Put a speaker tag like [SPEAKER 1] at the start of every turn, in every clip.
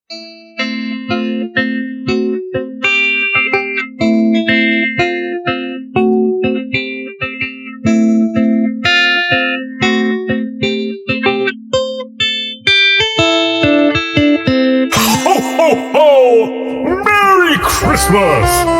[SPEAKER 1] Ho, ho! Merry Christmas!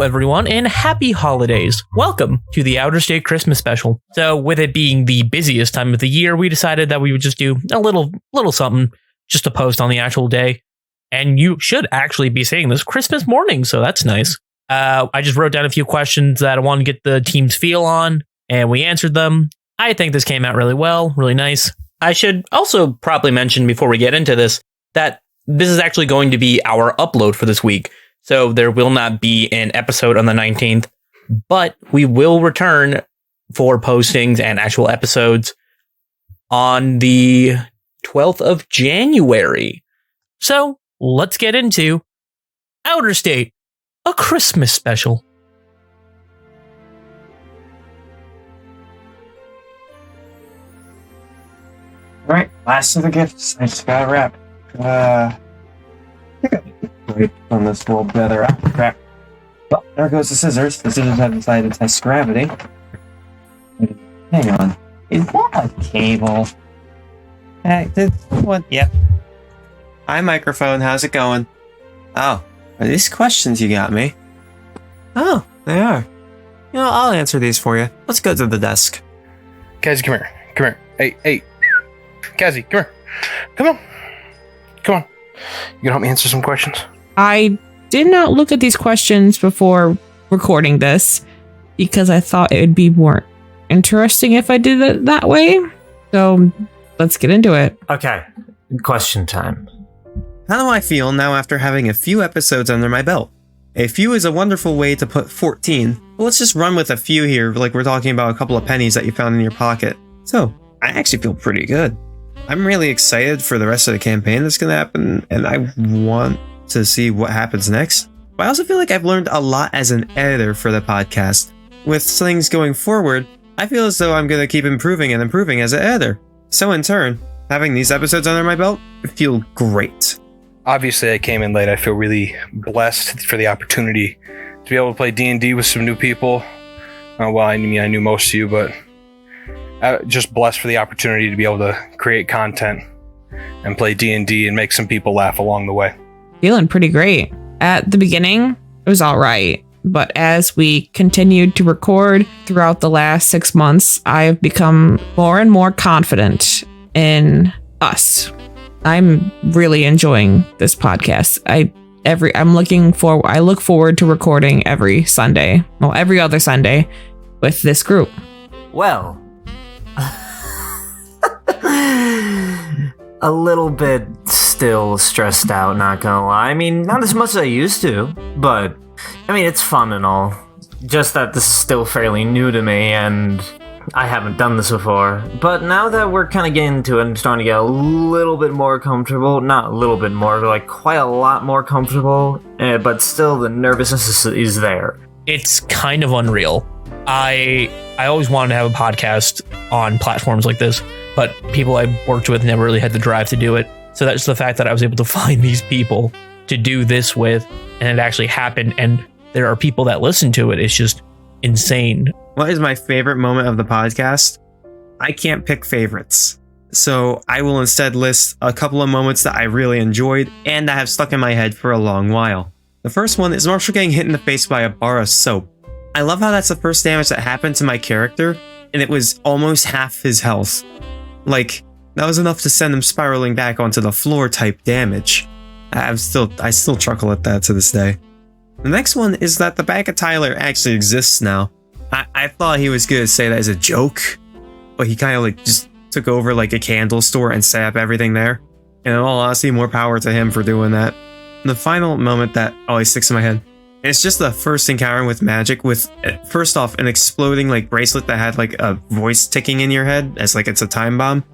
[SPEAKER 2] Everyone, and happy holidays. Welcome to the Outer State Christmas special. So with it being the busiest time of the year, we decided that we would just do a little something just to post on the actual day. And you should actually be seeing this Christmas morning, so that's nice. I just wrote down a few questions that I wanted to get the team's feel on, and we answered them. I think this came out really well, really nice. I should also probably mention before we get into this that this is actually going to be our upload for this week. So there will not be an episode on the 19th, but we will return for postings and actual episodes on the 12th of January. So let's get into Outer State, a Christmas special.
[SPEAKER 3] All right, last of the gifts. I just gotta wrap. Right on this little better up. Crap. Well, there goes the scissors. The scissors have decided to test gravity. Hang on. Is that a cable? What? Yep. Hi, microphone. How's it going? Oh, are these questions you got me? Oh, they are. You know, I'll answer these for you. Let's go to the desk.
[SPEAKER 4] Cassie, come here. Come here. Hey. Cassie, come here. Come on. You gonna help me answer some questions?
[SPEAKER 5] I did not look at these questions before recording this because I thought it would be more interesting if I did it that way. So let's get into it.
[SPEAKER 6] Okay, question time.
[SPEAKER 3] How do I feel now after having a few episodes under my belt? A few is a wonderful way to put 14, but let's just run with a few here, like we're talking about a couple of pennies that you found in your pocket. So, I actually feel pretty good. I'm really excited for the rest of the campaign that's going to happen, and I want to see what happens next. But I also feel like I've learned a lot as an editor for the podcast. With things going forward, I feel as though I'm going to keep improving and improving as an editor. So in turn, having these episodes under my belt, I feel great.
[SPEAKER 4] Obviously, I came in late. I feel really blessed for the opportunity to be able to play D&D with some new people. I knew most of you, but just blessed for the opportunity to be able to create content and play D&D and make some people laugh along the way.
[SPEAKER 5] Feeling pretty great. At the beginning, it was all right. But as we continued to record throughout the last 6 months, I've become more and more confident in us. I'm really enjoying this podcast. I look forward to recording every other Sunday with this group.
[SPEAKER 6] Well, a little bit still stressed out, not gonna lie. I mean, not as much as I used to, but I mean, it's fun and all. Just that this is still fairly new to me and I haven't done this before. But now that we're kind of getting into it, I'm starting to get a little bit more comfortable. Not a little bit more, but like quite a lot more comfortable. But still, the nervousness is there.
[SPEAKER 2] It's kind of unreal. I always wanted to have a podcast on platforms like this, but people I worked with never really had the drive to do it. So that's the fact that I was able to find these people to do this with, and it actually happened, and there are people that listen to it. It's just insane.
[SPEAKER 3] What is my favorite moment of the podcast? I can't pick favorites. So I will instead list a couple of moments that I really enjoyed and that have stuck in my head for a long while. The first one is Marshall getting hit in the face by a bar of soap. I love how that's the first damage that happened to my character, and it was almost half his health. Like, that was enough to send him spiraling back onto the floor type damage. I still chuckle at that to this day. The next one is that the bag of Tyler actually exists now. I thought he was gonna say that as a joke, but he kind of like just took over like a candle store and set up everything there. And in all honesty, more power to him for doing that. And the final moment that always sticks in my head, it's just the first encounter with magic with, first off, an exploding like bracelet that had like a voice ticking in your head as like it's a time bomb.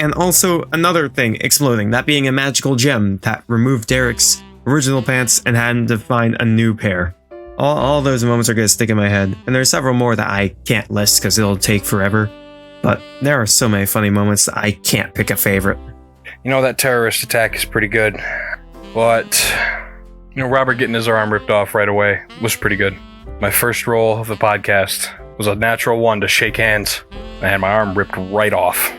[SPEAKER 3] And also another thing exploding, that being a magical gem that removed Derek's original pants and had him to find a new pair. All those moments are going to stick in my head. And there are several more that I can't list because it'll take forever. But there are so many funny moments that I can't pick a favorite.
[SPEAKER 4] You know, that terrorist attack is pretty good. But, you know, Robert getting his arm ripped off right away was pretty good. My first roll of the podcast was a natural one to shake hands. I had my arm ripped right off.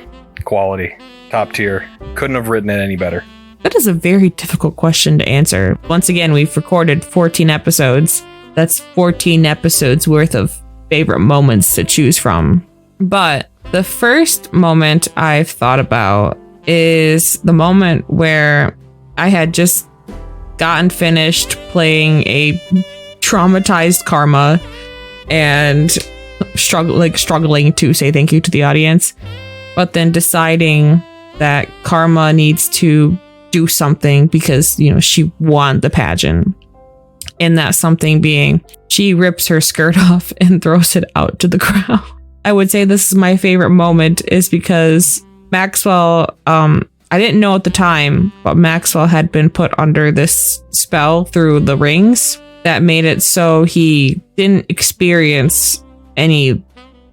[SPEAKER 4] Quality. Top tier. Couldn't have written it any better.
[SPEAKER 5] That is a very difficult question to answer. Once again, we've recorded 14 episodes. That's 14 episodes worth of favorite moments to choose from. But the first moment I've thought about is the moment where I had just gotten finished playing a traumatized Karma and struggling to say thank you to the audience, but then deciding that Karma needs to do something because, you know, she won the pageant. And that something being she rips her skirt off and throws it out to the crowd. I would say this is my favorite moment is because Maxwell, I didn't know at the time, but Maxwell had been put under this spell through the rings that made it so he didn't experience any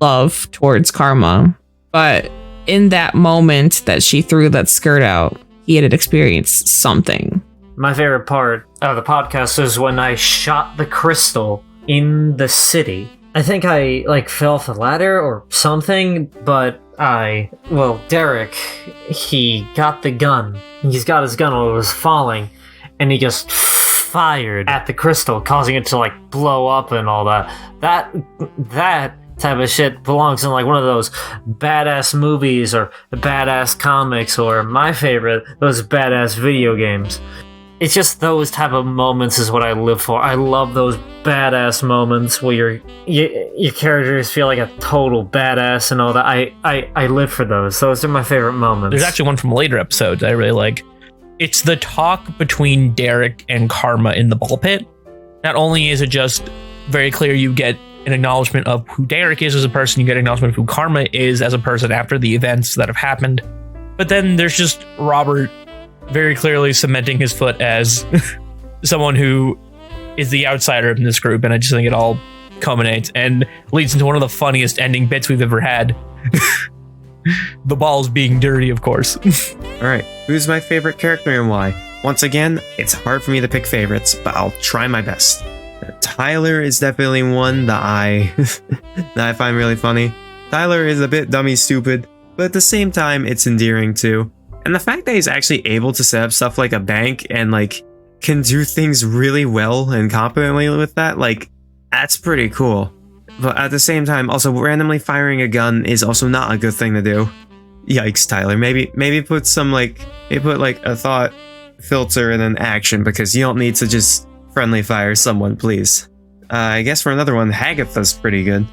[SPEAKER 5] love towards Karma. But in that moment that she threw that skirt out, he had experienced something.
[SPEAKER 6] My favorite part of the podcast is when I shot the crystal in the city. I think I fell off the ladder or something, but Derek, he got the gun. He's got his gun while it was falling, and he just fired at the crystal, causing it to blow up and all that. That type of shit belongs in one of those badass movies or badass comics, or my favorite, those badass video games. It's just those type of moments is what I live for. I love those badass moments where your characters feel like a total badass and all that. I live for those. Those are my favorite moments.
[SPEAKER 2] There's actually one from later episodes I really like. It's the talk between Derek and Karma in the ball pit. Not only is it just very clear you get an acknowledgement of who Derek is as a person, you get an acknowledgement of who Karma is as a person after the events that have happened. But then there's just Robert very clearly cementing his foot as someone who is the outsider in this group, and I just think it all culminates and leads into one of the funniest ending bits we've ever had. The balls being dirty, of course.
[SPEAKER 3] Alright, who's my favorite character and why? Once again, it's hard for me to pick favorites, but I'll try my best. Tyler is definitely one that I find really funny. Tyler is a bit dummy stupid, but at the same time, it's endearing too. And the fact that he's actually able to set up stuff like a bank and can do things really well and competently with that, that's pretty cool. But at the same time, also randomly firing a gun is also not a good thing to do. Yikes, Tyler. Maybe put some put a thought filter and an action, because you don't need to just friendly fire someone, please. I guess for another one, Hagatha's pretty good.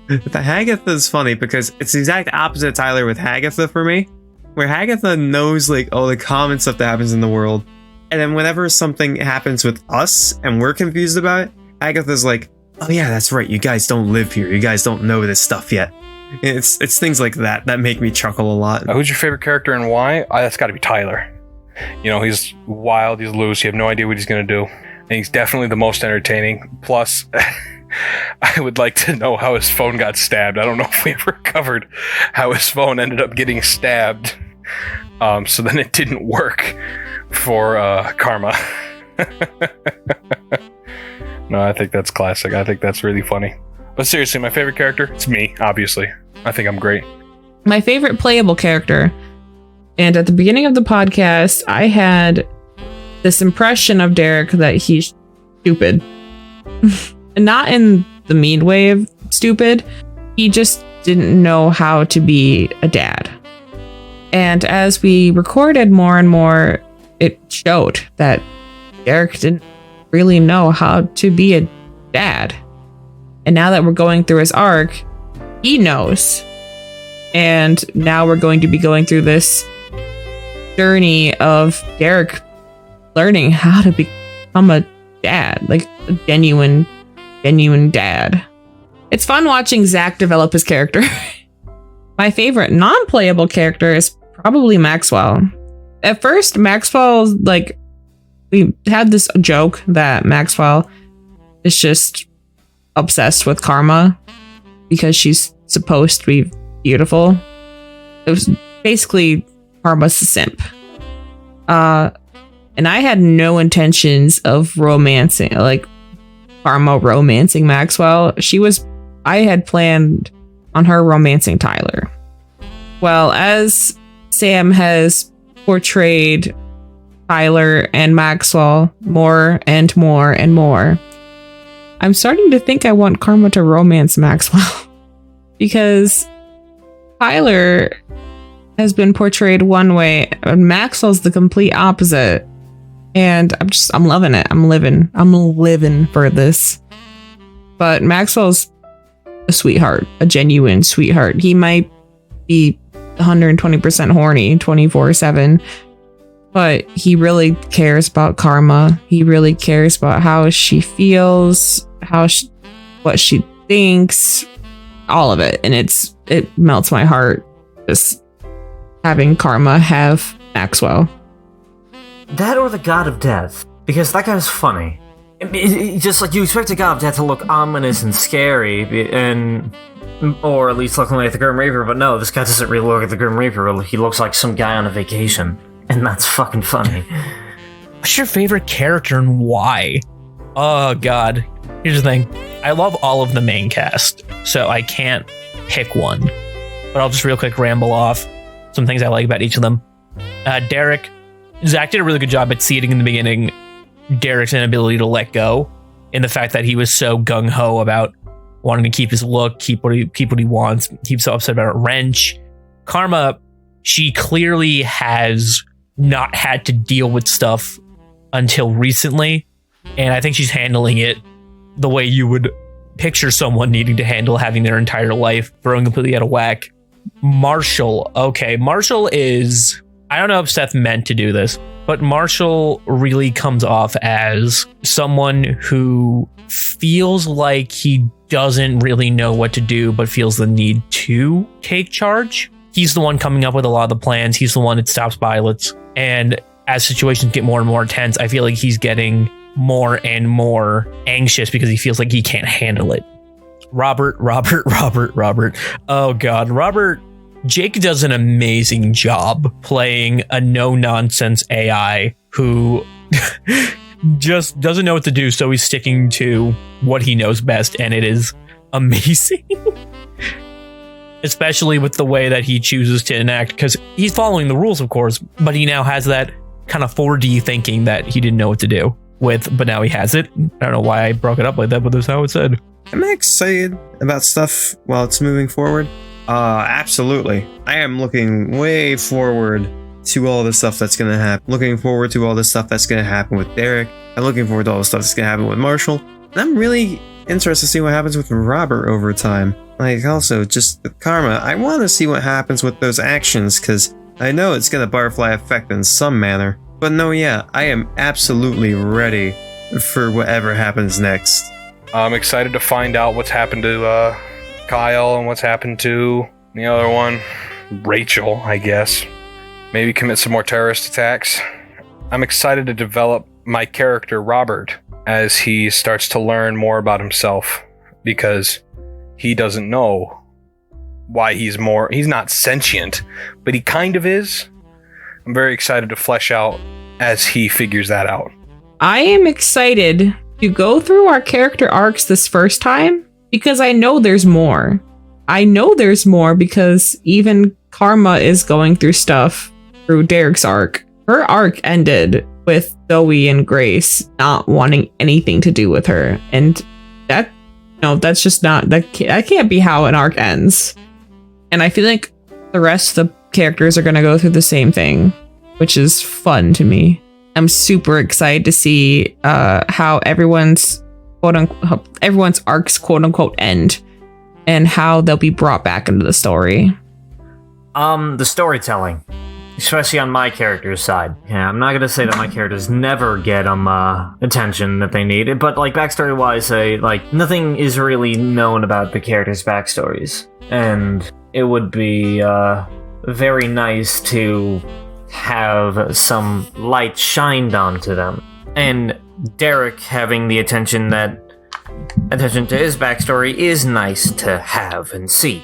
[SPEAKER 3] But the Hagatha's funny because it's the exact opposite of Tyler with Hagatha for me. Where Hagatha knows all the common stuff that happens in the world, and then whenever something happens with us and we're confused about it, Hagatha's like, oh yeah, that's right, you guys don't live here, you guys don't know this stuff yet. It's things like that make me chuckle a lot.
[SPEAKER 4] Who's your favorite character and why? That's got to be Tyler. You know, he's wild, he's loose, you have no idea what he's going to do, and he's definitely the most entertaining. Plus, I would like to know how his phone got stabbed. I don't know if we ever covered how his phone ended up getting stabbed. So then it didn't work for Karma. No, I think that's classic. I think that's really funny. But seriously, my favorite character, it's me, obviously. I think I'm great.
[SPEAKER 5] My favorite playable character. And at the beginning of the podcast, I had this impression of Derek that he's stupid. Not in the mean way of stupid. He just didn't know how to be a dad. And as we recorded more and more, it showed that Derek didn't really know how to be a dad. And now that we're going through his arc, he knows. And now we're going to be going through this journey of Derek learning how to become a dad, like a genuine dad. It's fun watching Zach develop his character. My favorite non-playable character is probably Maxwell. At first, Maxwell, like, we had this joke that Maxwell is just obsessed with Karma because she's supposed to be beautiful. It was basically Karma's a simp. And I had no intentions of romancing, like Karma romancing Maxwell. I had planned on her romancing Tyler. Well, as Sam has portrayed Tyler and Maxwell more and more and more, I'm starting to think I want Karma to romance Maxwell because Tyler has been portrayed one way and Maxwell's the complete opposite. And I'm loving it. I'm living for this. But Maxwell's a sweetheart, a genuine sweetheart. He might be 120% horny 24/7, but he really cares about Karma. He really cares about how she feels, what she thinks, all of it. And it melts my heart just having Karma have Maxwell.
[SPEAKER 6] That or the God of Death, because that guy's funny. Just like you expect a God of Death to look ominous and scary, or at least looking like the Grim Reaper, but no, this guy doesn't really look like the Grim Reaper. He looks like some guy on a vacation, and that's fucking funny.
[SPEAKER 2] What's your favorite character and why? Oh god. Here's the thing. I love all of the main cast, so I can't pick one. But I'll just real quick ramble off some things I like about each of them. Derek. Zach did a really good job at seeding in the beginning Derek's inability to let go, in the fact that he was so gung-ho about wanting to keep his look, keep what he wants. He's so upset about Wrench. Karma, she clearly has not had to deal with stuff until recently, and I think she's handling it the way you would picture someone needing to handle having their entire life thrown completely out of whack. Marshall. Okay, Marshall is... I don't know if Seth meant to do this, but Marshall really comes off as someone who feels like he doesn't really know what to do, but feels the need to take charge. He's the one coming up with a lot of the plans. He's the one that stops violence. And as situations get more and more tense, I feel like he's getting more and more anxious because he feels like he can't handle it. Robert. Oh God, Robert. Jake does an amazing job playing a no-nonsense AI who just doesn't know what to do, so he's sticking to what he knows best, and it is amazing. Especially with the way that he chooses to enact, because he's following the rules, of course, but he now has that kind of 4D thinking that he didn't know what to do with, but now he has it. I don't know why I broke it up like that, but that's how it's said.
[SPEAKER 3] Am I excited about stuff while it's moving forward? Absolutely. I am looking way forward to all the stuff that's gonna happen. Looking forward to all the stuff that's gonna happen with Derek. I'm looking forward to all the stuff that's gonna happen with Marshall. And I'm really interested to see what happens with Robert over time. Like, also, just with Karma, I want to see what happens with those actions, because I know it's gonna butterfly effect in some manner. But no, yeah, I am absolutely ready for whatever happens next.
[SPEAKER 4] I'm excited to find out what's happened to, Kyle and what's happened to the other one, Rachel, I guess. Maybe commit some more terrorist attacks. I'm excited to develop my character, Robert, as he starts to learn more about himself, because he doesn't know why he's not sentient, but he kind of is. I'm very excited to flesh out as he figures that out.
[SPEAKER 5] I am excited to go through our character arcs this first time, because I know there's more. I know there's more because even Karma is going through stuff through Derek's arc. Her arc ended with Zoe and Grace not wanting anything to do with her. And that's just not, that can't be how an arc ends. And I feel like the rest of the characters are going to go through the same thing, which is fun to me. I'm super excited to see how everyone's arcs quote unquote end and how they'll be brought back into the story.
[SPEAKER 6] The storytelling, especially on my character's side. Yeah, I'm not gonna say that my characters never get attention that they need, but like backstory wise, nothing is really known about the characters' backstories, and it would be very nice to have some light shined onto them. And Derek having the attention to his backstory is nice to have and see.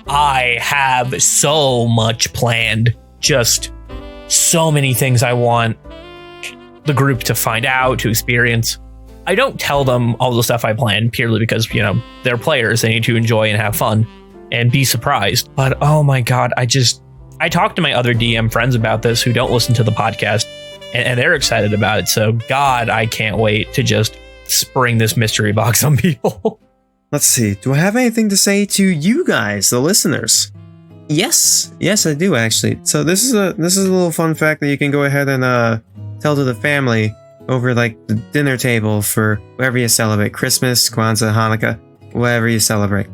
[SPEAKER 2] I have so much planned. Just so many things I want the group to find out, to experience. I don't tell them all the stuff I plan purely because, they're players. They need to enjoy and have fun and be surprised. But oh my God, I talked to my other DM friends about this who don't listen to the podcast, and they're excited about it. So God, I can't wait to just spring this mystery box on people.
[SPEAKER 3] Let's see. Do I have anything to say to you guys, the listeners? Yes, I do actually. So this is a little fun fact that you can go ahead and tell to the family over like the dinner table for wherever you celebrate Christmas, Kwanzaa, Hanukkah, whatever you celebrate.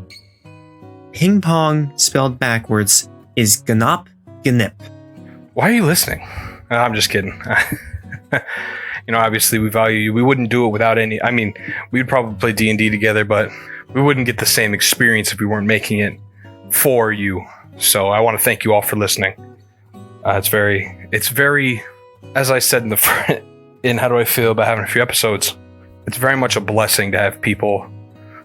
[SPEAKER 3] Ping pong spelled backwards is Ganop Ganip.
[SPEAKER 4] Why are you listening? I'm just kidding. Obviously we value you. We wouldn't do it without any. I mean, we'd probably play D&D together, but we wouldn't get the same experience if we weren't making it for you. So I want to thank you all for listening. It's very, as I said in the front, in how do I feel about having a few episodes? It's very much a blessing to have people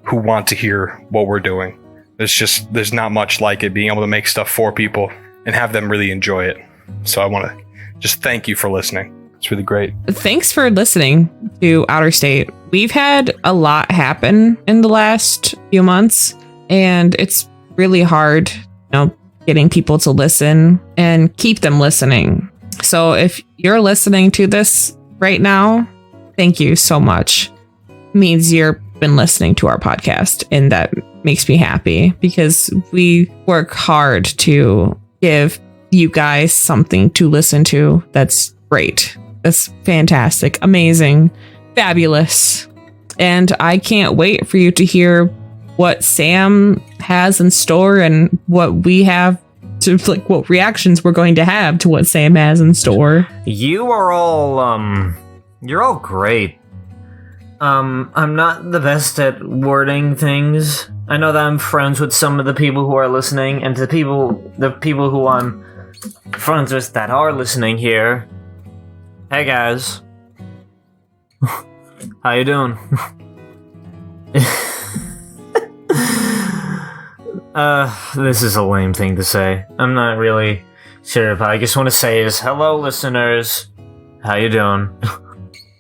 [SPEAKER 4] who want to hear what we're doing. There's not much like it, being able to make stuff for people and have them really enjoy it. So I want to just thank you for listening. It's really great.
[SPEAKER 5] Thanks for listening to Outer State. We've had a lot happen in the last few months, and it's really hard, getting people to listen and keep them listening. So if you're listening to this right now, thank you so much. It means you've been listening to our podcast, and that makes me happy because we work hard to give you guys something to listen to. That's great. That's fantastic, amazing, fabulous. And I can't wait for you to hear what Sam has in store and what we have to, what reactions we're going to have to what Sam has in store.
[SPEAKER 6] You are all, you're all great. I'm not the best at wording things. I know that I'm friends with some of the people who are listening, and the people who I'm friends with that are listening here. Hey guys. How you doing? This is a lame thing to say. I'm not really sure, but I just want to say is hello listeners. How you doing?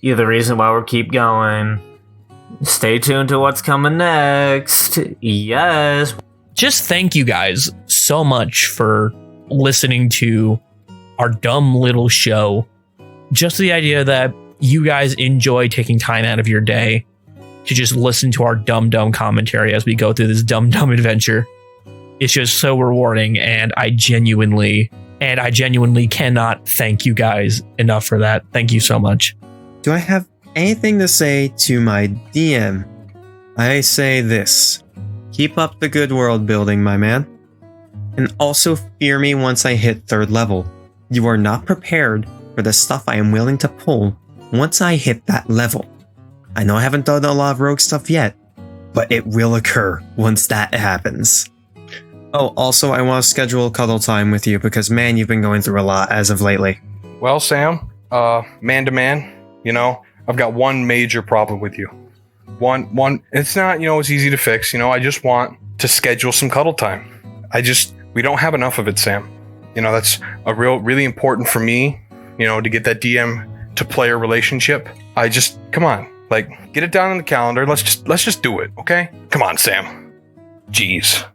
[SPEAKER 6] You're the reason why we keep going. Stay tuned to what's coming next. Yes.
[SPEAKER 2] Just thank you guys so much for listening to our dumb little show. Just the idea that you guys enjoy taking time out of your day to just listen to our dumb commentary as we go through this dumb adventure. It's just so rewarding, and I genuinely cannot thank you guys enough for that. Thank you so much.
[SPEAKER 3] Do I have anything to say to my DM? I say this. Keep up the good world building, my man. And also fear me once I hit 3rd level. You are not prepared for the stuff I am willing to pull once I hit that level. I know I haven't done a lot of rogue stuff yet, but it will occur once that happens. Oh, also, I want to schedule cuddle time with you because, man, you've been going through a lot as of lately.
[SPEAKER 4] Well, Sam, man to man, I've got one major problem with you. One, it's not, it's easy to fix. I just want to schedule some cuddle time. We don't have enough of it, Sam. That's really important for me, to get that DM to player relationship. Come on, get it down on the calendar. Let's just do it. Okay. Come on, Sam. Jeez.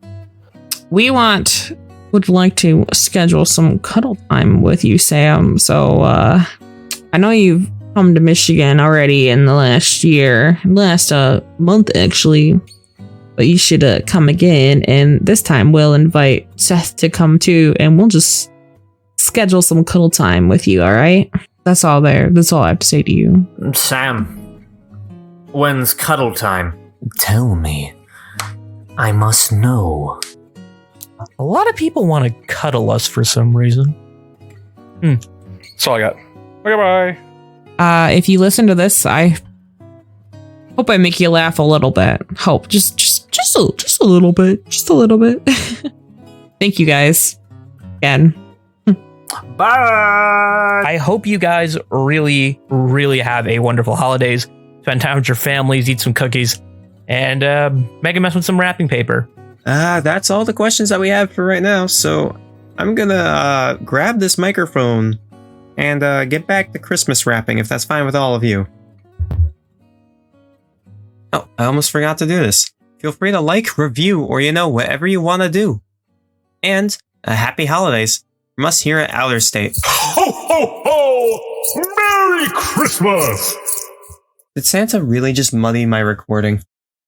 [SPEAKER 5] We would like to schedule some cuddle time with you, Sam. So, I know you've come to Michigan already in the last month, actually. But you should come again, and this time we'll invite Seth to come too, and we'll just schedule some cuddle time with you, all right? That's all there. That's all I have to say to you.
[SPEAKER 6] Sam, when's cuddle time? Tell me. I must know.
[SPEAKER 2] A lot of people want to cuddle us for some reason.
[SPEAKER 4] That's all I got. Okay, bye.
[SPEAKER 5] If you listen to this, I hope I make you laugh a little bit. Hope just a little bit, just a little bit. Thank you guys again.
[SPEAKER 6] Bye.
[SPEAKER 2] I hope you guys really, really have a wonderful holidays. Spend time with your families, eat some cookies, and make a mess with some wrapping paper.
[SPEAKER 3] That's all the questions that we have for right now. So I'm gonna grab this microphone and get back to Christmas wrapping, if that's fine with all of you. Oh, I almost forgot to do this. Feel free to like, review, or whatever you want to do. And happy holidays from us here at Outer State.
[SPEAKER 1] Ho, ho, ho! Merry Christmas!
[SPEAKER 3] Did Santa really just muddy my recording?